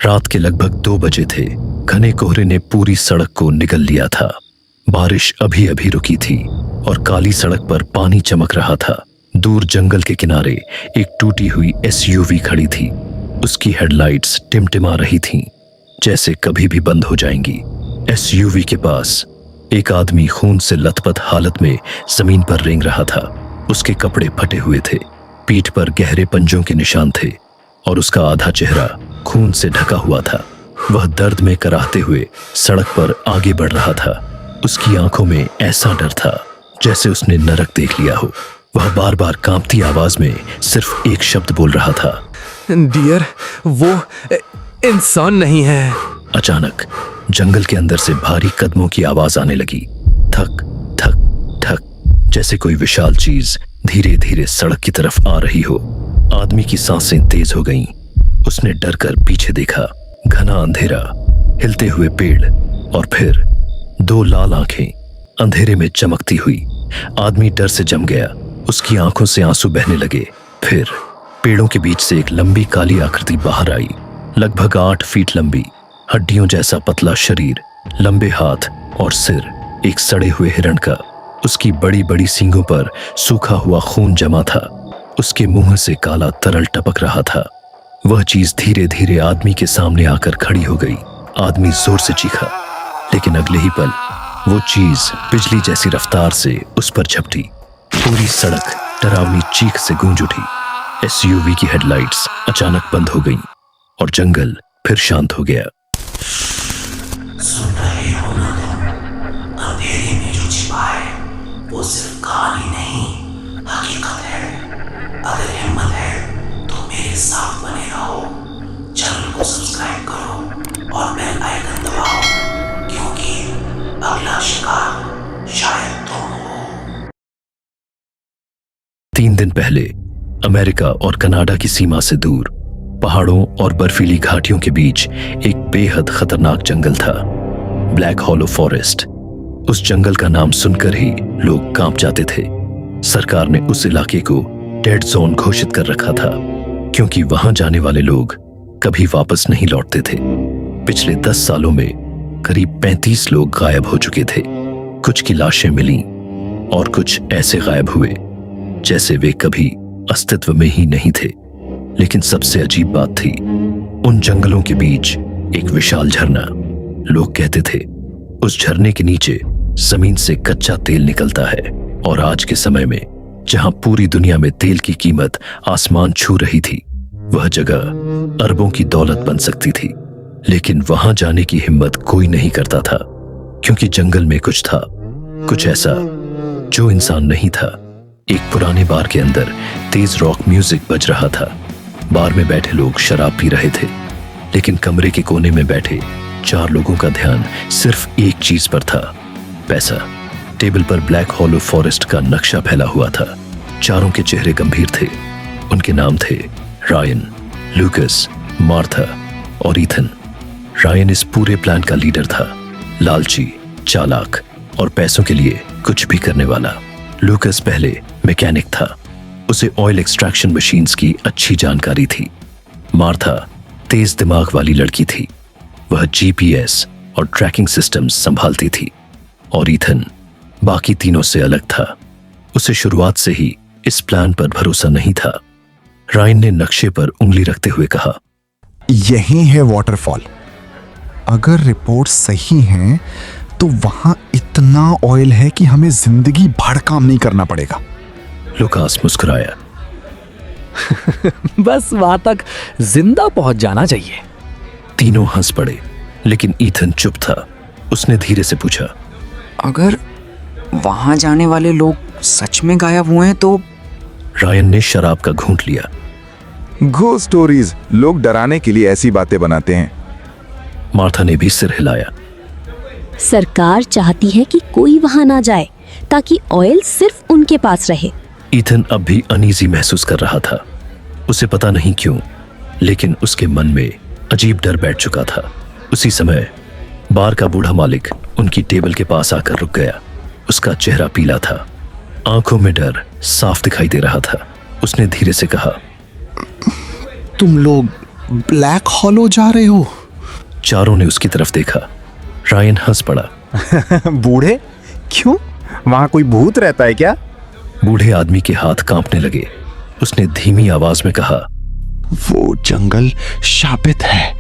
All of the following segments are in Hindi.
रात के लगभग 2 बजे थे। घने कोहरे ने पूरी सड़क को निगल लिया था। बारिश अभी अभी रुकी थी और काली सड़क पर पानी चमक रहा था। दूर जंगल के किनारे एक टूटी हुई एसयूवी खड़ी थी। उसकी हेडलाइट्स टिमटिमा रही थीं, जैसे कभी भी बंद हो जाएंगी। एसयूवी के पास एक आदमी खून से लथपथ हालत में जमीन पर रेंग रहा था। उसके कपड़े फटे हुए थे, पीठ पर गहरे पंजों के निशान थे और उसका आधा चेहरा खून से ढका हुआ था। वह दर्द में कराहते हुए सड़क पर आगे बढ़ रहा था। उसकी आंखों में ऐसा डर था जैसे उसने नरक देख लिया हो। वह बार बार कांपती आवाज में सिर्फ एक शब्द बोल रहा था, डियर, वो इंसान नहीं है। अचानक जंगल के अंदर से भारी कदमों की आवाज आने लगी। ठक ठक ठक, जैसे कोई विशाल चीज धीरे धीरे सड़क की तरफ आ रही हो। आदमी की सांसें तेज हो गईं। उसने डर कर पीछे देखा। घना अंधेरा, हिलते हुए पेड़ और फिर 2 लाल आंखें अंधेरे में चमकती हुई। आदमी डर से जम गया। उसकी आंखों से आंसू बहने लगे। फिर पेड़ों के बीच से एक लंबी काली आकृति बाहर आई, लगभग 8 फीट लंबी, हड्डियों जैसा पतला शरीर, लंबे हाथ और सिर एक सड़े हुए हिरण का। उसकी बड़ी बड़ी सींगों पर सूखा हुआ खून जमा था। उसके मुंह से काला तरल टपक रहा था। वह चीज धीरे धीरे आदमी के सामने आकर खड़ी हो गई। आदमी जोर से चीखा, लेकिन अगले ही पल वो चीज बिजली जैसी रफ्तार से उस पर झपटी। पूरी सड़क डरावनी चीख से गूंज उठी। एसयूवी की हेडलाइट्स अचानक बंद हो गईं और जंगल फिर शांत हो गया। सुन रहे हो ना तुम? अंधेरे में जो छिपा है वो सिर्फ कहानी नहीं, हकीकत है। अगर हिम्मत है तो मेरे साथ बने रहो। चैनल को सब्सक्राइब करो और बेल आइकन दबाओ, क्योंकि अगला शिकार शायद तुम हो। 3 दिन पहले अमेरिका और कनाडा की सीमा से दूर पहाड़ों और बर्फीली घाटियों के बीच एक बेहद खतरनाक जंगल था, ब्लैक हॉलो फॉरेस्ट। उस जंगल का नाम सुनकर ही लोग कांप जाते थे। सरकार ने उस इलाके को डेड जोन घोषित कर रखा था, क्योंकि वहां जाने वाले लोग कभी वापस नहीं लौटते थे। पिछले 10 सालों में करीब 35 लोग गायब हो चुके थे। कुछ की लाशें मिलीं और कुछ ऐसे गायब हुए जैसे वे कभी अस्तित्व में ही नहीं थे। लेकिन सबसे अजीब बात थी, उन जंगलों के बीच एक विशाल झरना। लोग कहते थे उस झरने के नीचे जमीन से कच्चा तेल निकलता है, और आज के समय में जहां पूरी दुनिया में तेल की कीमत आसमान छू रही थी, वह जगह अरबों की दौलत बन सकती थी। लेकिन वहां जाने की हिम्मत कोई नहीं करता था, क्योंकि जंगल में कुछ था, कुछ ऐसा जो इंसान नहीं था। एक पुराने बार के अंदर तेज रॉक म्यूजिक बज रहा था। बार में बैठे लोग शराब पी रहे थे, लेकिन कमरे के कोने में बैठे 4 लोगों का ध्यान सिर्फ एक चीज पर था, पैसा। टेबल पर ब्लैक हॉलो फॉरेस्ट का नक्शा फैला हुआ था। चारों के चेहरे गंभीर थे। उनके नाम थे रायन, लूकस, मार्था और ईथन। रायन इस पूरे प्लान का लीडर था, लालची, चालाक और पैसों के लिए कुछ भी करने वाला। लूकस पहले मैकेनिक था, उसे ऑयल एक्सट्रैक्शन मशीन्स की अच्छी जानकारी थी। मार्था तेज दिमाग वाली लड़की थी, वह जीपीएस और ट्रैकिंग सिस्टम्स संभालती थी। और ईथन बाकी तीनों से अलग था, उसे शुरुआत से ही इस प्लान पर भरोसा नहीं था। रायन ने नक्शे पर उंगली रखते हुए कहा, यही है वाटरफॉल। अगर रिपोर्ट सही हैं तो वहां इतना ऑयल है कि हमें जिंदगी भर काम नहीं करना पड़ेगा। लुकास मुस्कुराया। बस वहां तक जिंदा पहुंच जाना चाहिए। तीनों हंस पड़े, लेकिन ईथन चुप था। उसने धीरे से पूछा, अगर वहां जाने वाले लोग सच में गायब हुए हैं तो? रायन ने शराब का घूंट लिया। घोस्ट स्टोरीज लोग डराने के लिए ऐसी बातें बनाते हैं। मार्था ने भी सिर हिलाया। सरकार चाहती है कि कोई वहां ना जाए, ताकि ऑयल सिर्फ उनके पास रहे। ईथन अब भी अनईजी महसूस कर रहा था। उसे पता नहीं क्यों, लेकिन उसके मन में अजीब डर बैठ चुका था। उसी समय बार का बूढ़ा मालिक उनकी टेबल के पास आकर रुक गया। उसका चेहरा पीला था, आंखों में डर साफ दिखाई दे रहा था। उसने धीरे से कहा, तुम लोग ब्लैक हॉलो जा रहे हो? चारों ने उसकी तरफ देखा। रायन हंस पड़ा। बूढ़े? क्यों? वहां कोई भूत रहता है क्या? बूढ़े आदमी के हाथ कांपने लगे। उसने धीमी आवाज में कहा, वो जंगल शापित है,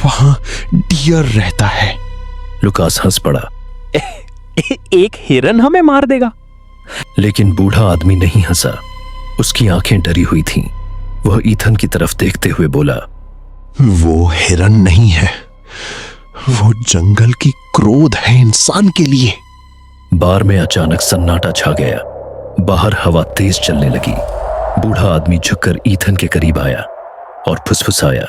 वहां डियर रहता है। लुकास हंस पड़ा। एक हिरन हमें मार देगा? लेकिन बूढ़ा आदमी नहीं हंसा। उसकी आंखें डरी हुई थीं। वह ईथन की तरफ देखते हुए बोला, वो हिरन नहीं है, वो जंगल की क्रोध है इंसान के लिए। बार में अचानक सन्नाटा छा गया। बाहर हवा तेज चलने लगी। बूढ़ा आदमी झुककर ईथन के करीब आया और फुसफुसाया,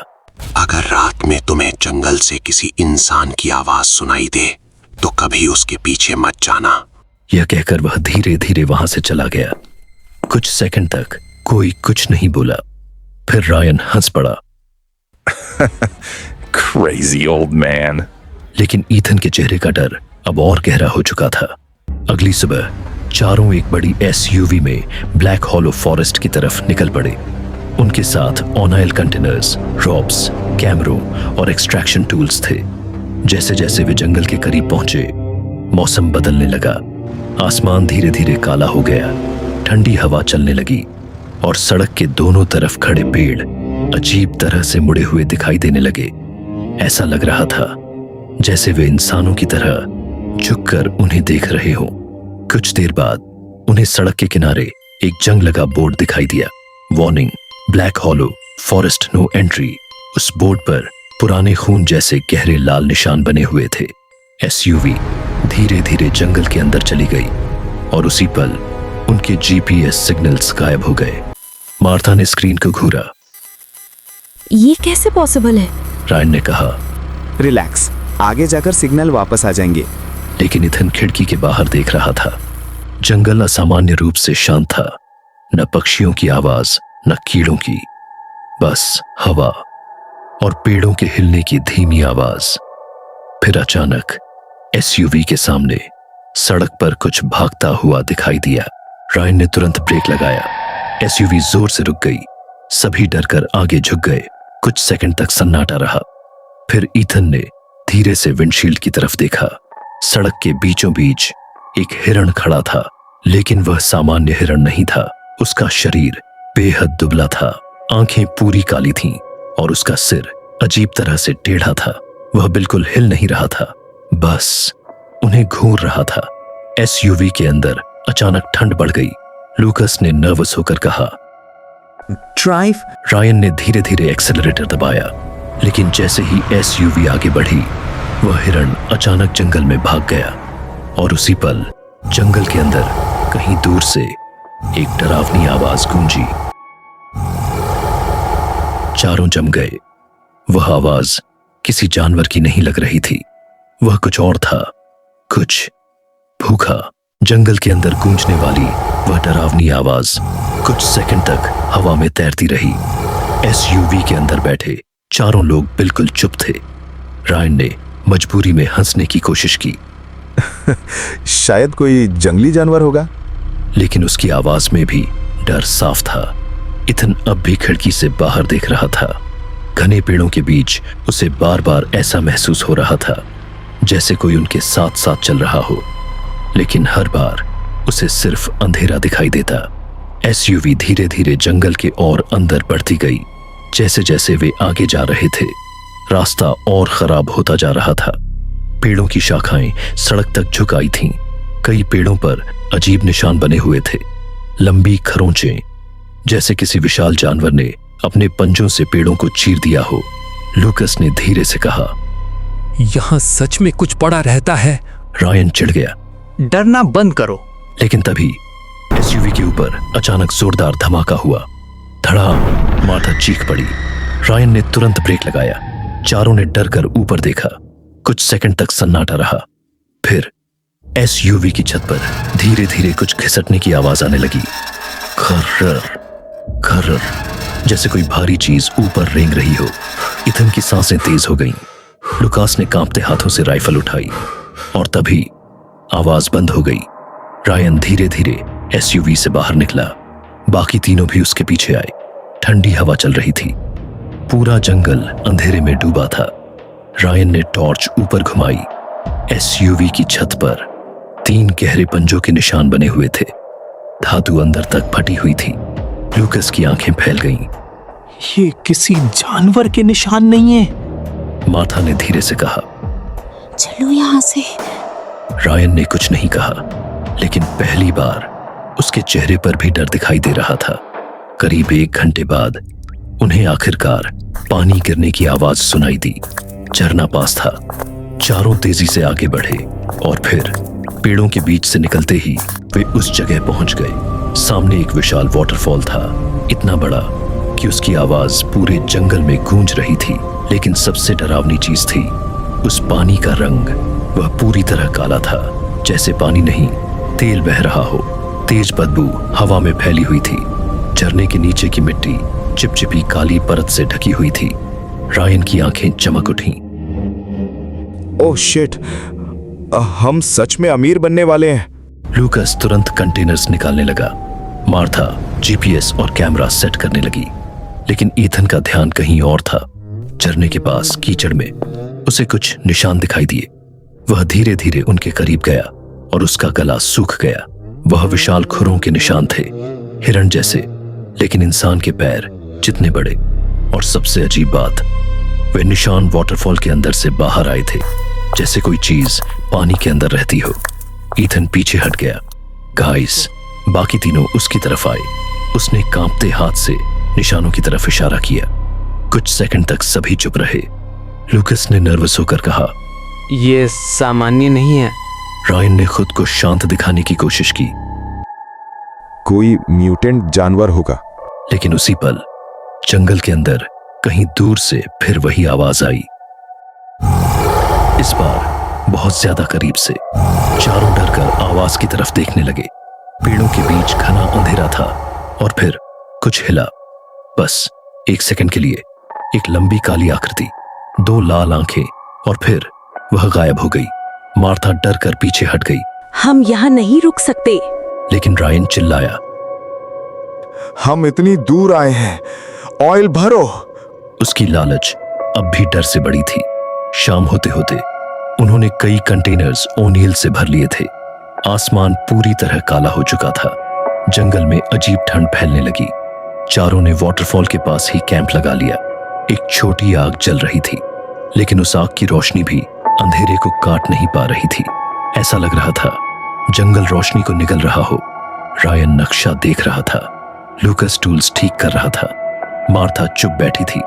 अगर रात में तुम्हें जंगल से किसी इंसान की आवाज सुनाई दे तो कभी उसके पीछे मत जाना। यह कहकर वह धीरे धीरे वहां से चला गया। कुछ सेकंड तक कोई कुछ नहीं बोला। फिर रायन हंस पड़ा। Crazy old man. लेकिन ईथन के चेहरे का डर अब और गहरा हो चुका था। अगली सुबह चारों एक बड़ी एसयूवी में ब्लैक हॉलो फॉरेस्ट की तरफ निकल पड़े। उनके साथ ऑनऑयल कंटेनर्स, रॉप्स, कैमरों और एक्सट्रैक्शन टूल्स थे। जैसे जैसे वे जंगल के करीब पहुंचे, मौसम बदलने लगा। आसमान धीरे धीरे काला हो गया। ठंडी हवा चलने लगी और सड़क के दोनों तरफ खड़े पेड़ अजीब तरह से मुड़े हुए दिखाई देने लगे। ऐसा लग रहा था जैसे वे इंसानों की तरह झुककर उन्हें देख रहे हों। कुछ देर बाद उन्हें सड़क के किनारे एक जंग लगा बोर्ड दिखाई दिया। Warning, black hollow, forest no entry. उस बोर्ड पर पुराने खून जैसे गहरे लाल निशान बने हुए थे। एसयूवी धीरे धीरे जंगल के अंदर चली गई और उसी पल उनके जीपीएस सिग्नल्स गायब हो गए। मार्था ने स्क्रीन को घूरा। ये कैसे पॉसिबल है? रायन ने कहा। रिलैक्स, आगे जाकर सिग्नल वापस आ जाएंगे। लेकिन इथन खिड़की के बाहर देख रहा था। जंगल असामान्य रूप से शांत था। न पक्षियों की आवाज, न कीड़ों की, बस हवा और पेड़ों के हिलने की धीमी आवाज। फिर अचानक एसयूवी के सामने सड़क पर कुछ भागता हुआ दिखाई दिया। रायन ने तुरंत ब्रेक लगाया। एसयूवी जोर से रुक गई। सभी डरकर आगे झुक गए। कुछ सेकंड तक सन्नाटा रहा। फिर ईथन ने धीरे से विंडशील्ड की तरफ देखा। सड़क के बीचों बीच एक हिरण खड़ा था, लेकिन वह सामान्य हिरण नहीं था। उसका शरीर बेहद दुबला था, आंखें पूरी काली थीं और उसका सिर अजीब तरह से टेढ़ा था। वह बिल्कुल हिल नहीं रहा था, बस उन्हें घूर रहा था। एसयूवी के अंदर अचानक ठंड बढ़ गई। लूकस ने नर्वस होकर कहा, ड्राइव। रायन ने धीरे धीरे एक्सेलरेटर दबाया, लेकिन जैसे ही एसयूवी आगे बढ़ी, वह हिरण अचानक जंगल में भाग गया और उसी पल जंगल के अंदर कहीं दूर से एक डरावनी आवाज गूंजी। चारों जम गए। वह आवाज किसी जानवर की नहीं लग रही थी। वह कुछ और था, कुछ भूखा। जंगल के अंदर गूंजने वाली वह डरावनी आवाज कुछ सेकंड तक हवा में तैरती रही। एसयूवी के अंदर बैठे चारों लोग बिल्कुल चुप थे। रायन ने मजबूरी में हंसने की कोशिश की। शायद कोई जंगली जानवर होगा। लेकिन उसकी आवाज में भी डर साफ था। इथन अब भी खिड़की से बाहर देख रहा था। घने पेड़ों के बीच उसे बार बार ऐसा महसूस हो रहा था जैसे कोई उनके साथ साथ चल रहा हो, लेकिन हर बार उसे सिर्फ अंधेरा दिखाई देता। एसयूवी धीरे धीरे जंगल के और अंदर बढ़ती गई। जैसे जैसे वे आगे जा रहे थे, रास्ता और खराब होता जा रहा था। पेड़ों की शाखाएं सड़क तक झुक आई थीं। कई पेड़ों पर अजीब निशान बने हुए थे, लंबी खरोंचें, जैसे किसी विशाल जानवर ने अपने पंजों से पेड़ों को चीर दिया हो। लूकस ने धीरे से कहा, यहां सच में कुछ पड़ा रहता है। रायन चिढ़ गया। डरना बंद करो। लेकिन तभी एसयूवी के ऊपर अचानक जोरदार धमाका हुआ। धड़ाम, मार्था चीख पड़ी। रायन ने तुरंत ब्रेक लगाया। चारों ने डर कर ऊपर देखा। कुछ सेकंड तक सन्नाटा रहा। फिर एसयूवी की छत पर धीरे धीरे कुछ खिसकने की आवाज आने लगी। खर्रर खर्रर, जैसे कोई भारी चीज ऊपर रेंग रही हो। इथन की सांसें तेज हो गईं। लुकास ने कांपते हाथों से राइफल उठाई और तभी आवाज बंद हो गई। रायन धीरे धीरे एसयूवी से बाहर निकला। बाकी तीनों भी उसके पीछे आए। ठंडी हवा चल रही थी। पूरा जंगल अंधेरे में डूबा था। रायन ने टॉर्च ऊपर घुमाई। एसयूवी की छत पर 3 गहरे पंजों के निशान बने हुए थे। धातु अंदर तक फटी हुई थी। लूकस की आंखें फैल गईं। ये किसी जानवर के निशान नहीं है। मार्था ने धीरे से कहा। चलो यहाँ से। रायन ने कुछ नहीं कहा, लेकिन पहली बार उसके चेहरे पर भी डर दिखाई दे रहा था। करीब 1 घंटे बाद उन्हें आखिरकार पानी गिरने की आवाज सुनाई दी। झरना पास था। चारों तेजी से आगे बढ़े और फिर पेड़ों के बीच से निकलते ही वे उस जगह पहुंच गए। सामने एक विशाल वाटरफॉल था, इतना बड़ा कि उसकी आवाज पूरे जंगल में गूंज रही थी। लेकिन सबसे डरावनी चीज थी उस पानी का रंग। वह पूरी तरह काला था, जैसे पानी नहीं, तेल बह रहा हो। तेज बदबू हवा में फैली हुई थी। झरने के नीचे की मिट्टी चिपचिपी काली परत से ढकी हुई थी। रायन की आंखें चमक उठीं। ओह शिट, हम सच में अमीर बनने वाले हैं। लूकस तुरंत कंटेनर्स निकालने लगा। मार्था जीपीएस और कैमरा सेट करने लगी, लेकिन ईथन का ध्यान कहीं और था। झरने के पास कीचड़ में उसे कुछ निशान दिखाई दिए। वह धीरे धीरे उनके करीब गया और उसका गला सूख गया। वह विशाल खुरों के निशान थे, हिरण जैसे, लेकिन इंसान के पैर जितने बड़े। और सबसे अजीब बात, वे निशान वाटरफॉल के अंदर से बाहर आए थे, जैसे कोई चीज पानी के अंदर रहती हो। ईथन पीछे हट गया। गाइस, बाकी तीनों उसकी तरफ आए। उसने कांपते हाथ से निशानों की तरफ इशारा किया। कुछ सेकंड तक सभी चुप रहे। लूकस ने नर्वस होकर कहा, ये सामान्य नहीं है। रायन ने खुद को शांत दिखाने की कोशिश की, कोई म्यूटेंट जानवर होगा। लेकिन उसी पल जंगल के अंदर कहीं दूर से फिर वही आवाज आई। इस बार बहुत ज्यादा करीब से। चारों डरकर आवाज की तरफ देखने लगे। पेड़ों के बीच घना अंधेरा था और फिर कुछ हिला। बस 1 सेकंड के लिए। एक लंबी काली आकृति, 2 लाल आंखें, और फिर वह गायब हो गई। मार्था डर कर पीछे हट गई। हम यहाँ नहीं रुक सकते। लेकिन रायन चिल्लाया, हम इतनी दूर आए हैं, ऑयल भरो। उसकी लालच अब भी डर से बड़ी थी। शाम होते होते उन्होंने कई कंटेनर्स ओनियल से भर लिए थे। आसमान पूरी तरह काला हो चुका था। जंगल में अजीब ठंड फैलने लगी। चारों ने वाटरफॉल के पास ही कैंप लगा लिया। एक छोटी आग जल रही थी, लेकिन उस आग की रोशनी भी अंधेरे को काट नहीं पा रही थी। ऐसा लग रहा था जंगल रोशनी को निगल रहा हो। रायन नक्शा देख रहा था। लूकस टूल्स ठीक कर रहा था। मार्था चुप बैठी थी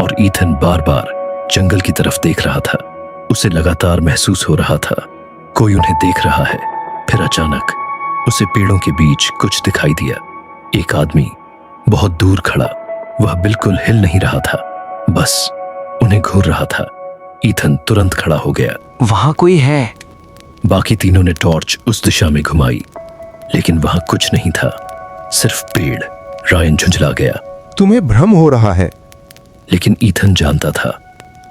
और ईथन बार बार जंगल की तरफ देख रहा था। उसे लगातार महसूस हो रहा था कोई उन्हें देख रहा है। फिर अचानक उसे पेड़ों के बीच कुछ दिखाई दिया। एक आदमी बहुत दूर खड़ा। वह बिल्कुल हिल नहीं रहा था, बस उन्हें घूर रहा था। ईथन तुरंत खड़ा हो गया। वहां कोई है। बाकी तीनों ने टॉर्च उस दिशा में घुमाई, लेकिन वहां कुछ नहीं था, सिर्फ पेड़। रायन झुंझला गया। तुम्हें भ्रम हो रहा है। लेकिन ईथन जानता था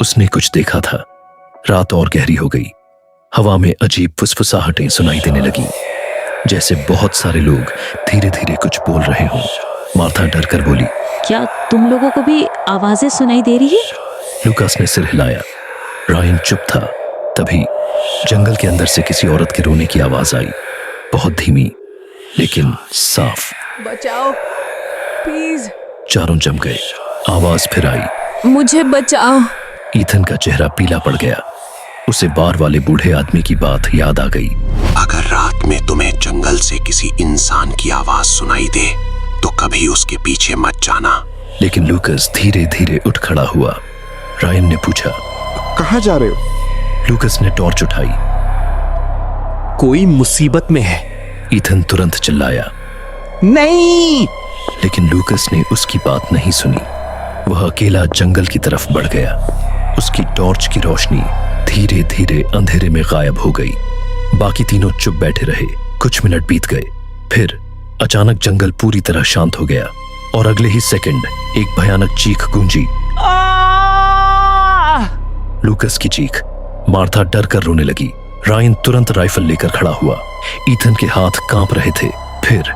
उसने कुछ देखा था। रात और गहरी हो गई। हवा में अजीब फुसफुसाहटें सुनाई देने लगी, जैसे बहुत सारे लोग धीरे धीरे कुछ बोल रहे हों। मार्था डर कर बोली, क्या तुम लोगों को भी आवाजें सुनाई दे रही है? लूकास ने सिर हिलाया। रायन चुप था। तभी जंगल के अंदर से किसी औरत के रोने की आवाज आई, बहुत धीमी लेकिन साफ। बचाओ प्लीज। चारों जम गए। आवाज फिर आई, मुझे बचाओ। ईथन का चेहरा पीला पड़ गया। उसे बार वाले बूढ़े आदमी की बात याद आ गई। अगर रात में तुम्हें जंगल से किसी इंसान की आवाज सुनाई दे तो कभी उसके पीछे मत जाना। लेकिन लूकस धीरे धीरे उठ खड़ा हुआ। रायन ने पूछा, कहाँ जा रहे हो? लूकस ने टॉर्च उठाई। कोई मुसीबत में है। ईथन तुरंत चिल्लाया, नहीं। लेकिन लूकस ने उसकी बात नहीं सुनी। वह अकेला जंगल की तरफ बढ़ गया। उसकी टॉर्च की रोशनी धीरे धीरे अंधेरे में गायब हो गई। बाकी तीनों चुप बैठे रहे। कुछ मिनट बीत गए। फिर अचानक जंगल पूरी तरह शांत हो गया और अगले ही सेकंड एक भयानक चीख गूंजी। लूकस की चीख। मार्था डर कर रोने लगी। रायन तुरंत राइफल लेकर खड़ा हुआ। ईथन के हाथ कांप रहे थे। फिर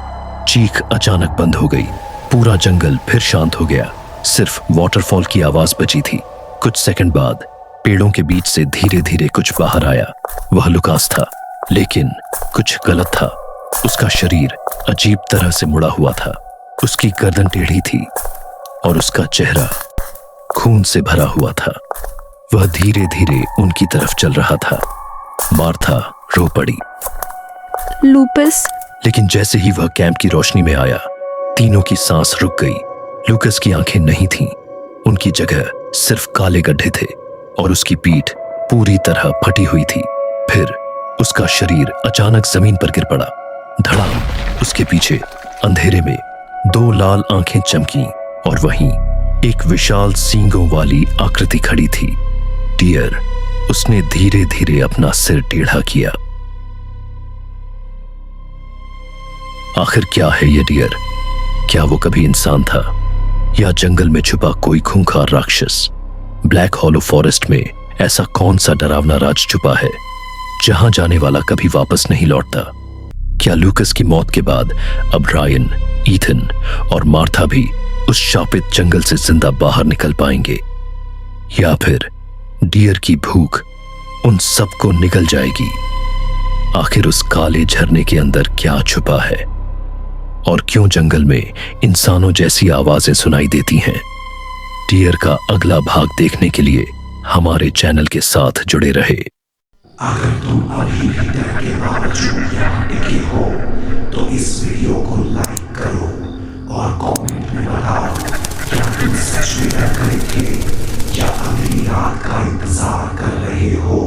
चीख अचानक बंद हो गई। पूरा जंगल फिर शांत हो गया। सिर्फ वाटरफॉल की आवाज बची थी। कुछ सेकंड बाद पेड़ों के बीच से धीरे धीरे कुछ बाहर आया। वह लुकास था, लेकिन कुछ गलत था। उसका शरीर अजीब तरह से मुड़ा हुआ था, उसकी गर्दन टेढ़ी थी और उसका चेहरा खून से भरा हुआ था। वह धीरे धीरे उनकी तरफ चल रहा था। मार्था रो पड़ी। लूपस, लेकिन जैसे ही वह कैंप की रोशनी में आया, तीनों की सांस रुक गई। लूकस की आंखें नहीं थीं, उनकी जगह सिर्फ काले गड्ढे थे और उसकी पीठ पूरी तरह फटी हुई थी। फिर उसका शरीर अचानक जमीन पर गिर पड़ा। धड़ाम, उसके पीछे अंधेरे में 2 लाल आंखें चमकीं और वहीं एक विशाल सींगों वाली आकृति खड़ी थी। डियर। उसने धीरे धीरे अपना सिर टेढ़ा किया। आखिर क्या है ये डियर? क्या वो कभी इंसान था या जंगल में छुपा कोई खूंखार राक्षस? ब्लैक हॉलो फॉरेस्ट में ऐसा कौन सा डरावना राज छुपा है जहां जाने वाला कभी वापस नहीं लौटता? क्या लूकस की मौत के बाद अब रायन, ईथन और मार्था भी उस शापित जंगल से जिंदा बाहर निकल पाएंगे, या फिर डियर की भूख उन सबको निगल जाएगी? आखिर उस काले झरने के अंदर क्या छुपा है और क्यों जंगल में इंसानों जैसी आवाजें सुनाई देती हैं? डियर का अगला भाग देखने के लिए हमारे चैनल के साथ जुड़े रहे। अगर तुम अभी भी डर के बावजूद यहाँ टिके हो तो इस वीडियो को लाइक करो और कमेंट में बताओ, क्या तुम सच में डर गए थे या अगली रात का इंतजार कर रहे हो?